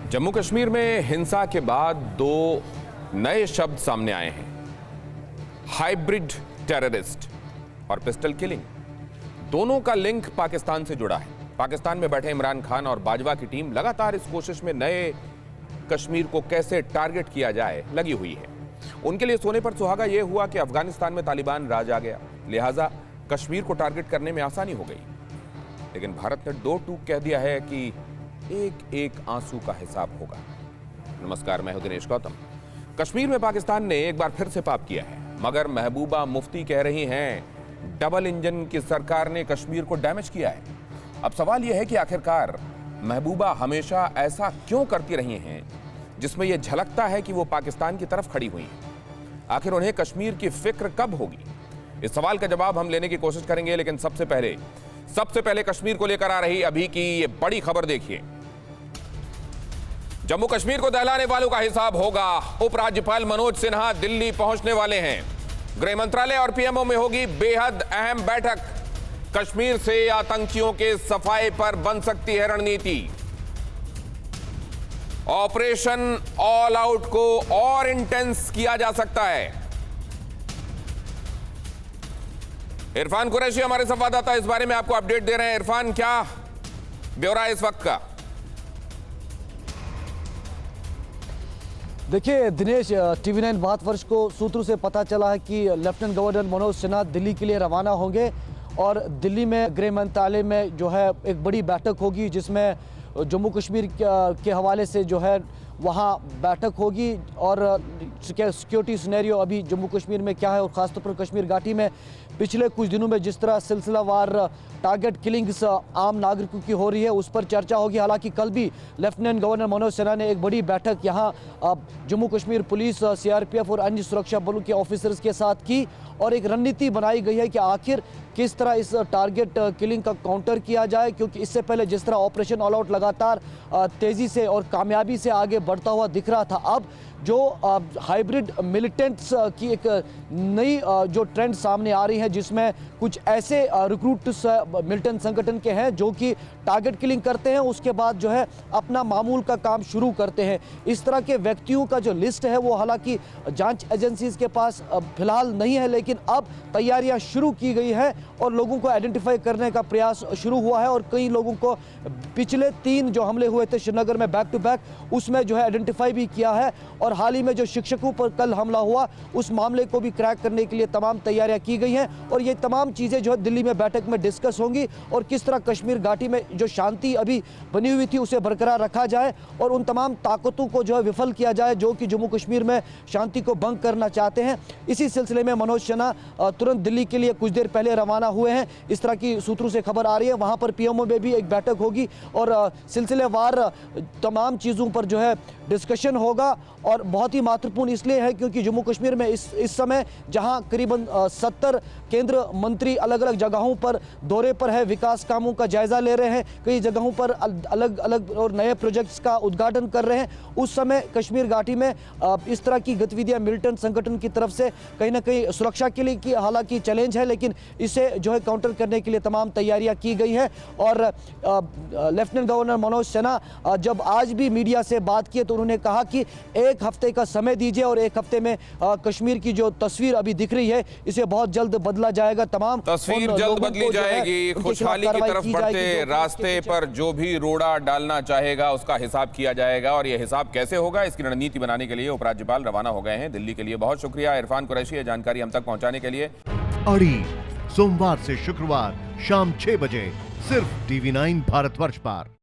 जम्मू कश्मीर में हिंसा के बाद दो नए शब्द सामने आए हैं, हाइब्रिड टेररिस्ट और पिस्टल किलिंग। दोनों का लिंक पाकिस्तान से जुड़ा है। पाकिस्तान में बैठे इमरान खान और बाजवा की टीम लगातार इस कोशिश में नए कश्मीर को कैसे टारगेट किया जाए लगी हुई है। उनके लिए सोने पर सुहागा यह हुआ कि अफगानिस्तान में तालिबान राज आ गया, लिहाजा कश्मीर को टारगेट करने में आसानी हो गई। लेकिन भारत ने दो टूक कह दिया है कि एक एक आंसू का हिसाब होगा। नमस्कार, मैं हूं दिनेश गौतम। कश्मीर में पाकिस्तान ने एक बार फिर से पाप किया है, मगर महबूबा मुफ्ती कह रही हैं डबल इंजन की सरकार ने कश्मीर को डैमेज किया है। अब सवाल यह है कि आखिरकार महबूबा हमेशा ऐसा क्यों करती रही हैं जिसमें यह झलकता है कि वो पाकिस्तान की तरफ खड़ी हुई हैं। आखिर उन्हें कश्मीर की फिक्र कब होगी? इस सवाल का जवाब हम लेने की कोशिश करेंगे, लेकिन सबसे पहले कश्मीर को लेकर आ रही अभी की ये बड़ी खबर देखिए। जम्मू कश्मीर को दहलाने वालों का हिसाब होगा। उपराज्यपाल मनोज सिन्हा दिल्ली पहुंचने वाले हैं। गृह मंत्रालय और पीएमओ में होगी बेहद अहम बैठक। कश्मीर से आतंकियों के सफाए पर बन सकती है रणनीति। ऑपरेशन ऑल आउट को और इंटेंस किया जा सकता है। इरफान कुरैशी हमारे संवाददाता इस बारे में आपको अपडेट दे रहे हैं। इरफान, क्या ब्यौरा है इस वक्त का? देखिए दिनेश, TV9 भारतवर्ष को सूत्रों से पता चला है कि लेफ्टिनेंट गवर्नर मनोज सिन्हा दिल्ली के लिए रवाना होंगे और दिल्ली में गृह मंत्रालय में जो है एक बड़ी बैठक होगी, जिसमें जम्मू कश्मीर के हवाले से जो है वहाँ बैठक होगी और सिक्योरिटी सिनेरियो अभी जम्मू कश्मीर में क्या है और ख़ासतौर पर कश्मीर घाटी में पिछले कुछ दिनों में जिस तरह सिलसिलावार टारगेट किलिंग्स आम नागरिकों की हो रही है, उस पर चर्चा होगी। हालांकि कल भी लेफ्टिनेंट गवर्नर मनोज सिन्हा ने एक बड़ी बैठक यहाँ जम्मू कश्मीर पुलिस, CRPF और अन्य सुरक्षा बलों के ऑफिसर्स के साथ की और एक रणनीति बनाई गई है कि आखिर किस तरह इस टारगेट किलिंग का काउंटर किया जाए, क्योंकि इससे पहले जिस तरह ऑपरेशन ऑल आउट लगातार तेज़ी से और कामयाबी से आगे बढ़ता हुआ दिख रहा था, अब जो हाइब्रिड मिलिटेंट्स की एक नई जो ट्रेंड सामने आ रही है, जिसमें कुछ ऐसे रिक्रूट्स मिलिटेंट संगठन के हैं जो कि टारगेट किलिंग करते हैं, उसके बाद जो है अपना मामूल का काम शुरू करते हैं। इस तरह के व्यक्तियों का जो लिस्ट है वो हालांकि जांच एजेंसीज के पास फिलहाल नहीं है, लेकिन अब तैयारियां शुरू की गई है और लोगों को आइडेंटिफाई करने का प्रयास शुरू हुआ है। और कई लोगों को पिछले 3 जो हमले हुए थे श्रीनगर में बैक टू बैक, उसमें जो है आइडेंटिफाई भी किया है और हाल ही में जो शिक्षकों पर कल हमला हुआ उस मामले को भी क्रैक करने के लिए तमाम तैयारियां की गई हैं। और ये तमाम चीज़ें जो है दिल्ली में बैठक में डिस्कस होंगी और किस तरह कश्मीर घाटी में जो शांति अभी बनी हुई थी उसे बरकरार रखा जाए और उन तमाम ताकतों को जो है विफल किया जाए जो कि जम्मू कश्मीर में शांति को भंग करना चाहते हैं। इसी सिलसिले में मनोज सिन्हा तुरंत दिल्ली के लिए कुछ देर पहले रवाना हुए हैं, इस तरह की सूत्रों से खबर आ रही है। वहाँ पर पीएमओ में भी एक बैठक होगी और सिलसिलेवार तमाम चीज़ों पर जो है डिस्कशन होगा। और बहुत ही महत्वपूर्ण इसलिए है क्योंकि जम्मू कश्मीर में इस समय जहां करीबन 70 केंद्र मंत्री अलग अलग जगहों पर दौरे पर है, विकास कामों का जायजा ले रहे हैं, कई जगहों पर अलग अलग और नए प्रोजेक्ट्स का उद्घाटन कर रहे हैं, उस समय कश्मीर घाटी में इस तरह की गतिविधियां मिलिटेंट संगठन की तरफ से कहीं ना कहीं सुरक्षा के लिए की हालांकि चैलेंज है, लेकिन इसे जो है काउंटर करने के लिए तमाम तैयारियां की गई है। और लेफ्टिनेंट गवर्नर मनोज सिन्हा जब आज भी मीडिया से बात की तो उन्होंने कहा कि एक हफ्ते का समय दीजिए और एक हफ्ते में कश्मीर की जो तस्वीर अभी दिख रही है इसे बहुत जल्द बदला जाएगा। तमाम तस्वीर जल्द बदली जाएगी। खुशहाली की तरफ बढ़ते रास्ते पर जो भी रोड़ा डालना चाहेगा उसका हिसाब किया जाएगा और यह हिसाब कैसे होगा इसकी रणनीति बनाने के लिए उपराज्यपाल रवाना हो गए हैं दिल्ली के लिए। बहुत शुक्रिया इरफान कुरैशी, जानकारी हम तक पहुंचाने के लिए। अड़ी सोमवार से शुक्रवार शाम 6 बजे सिर्फ TV9 भारतवर्ष पर।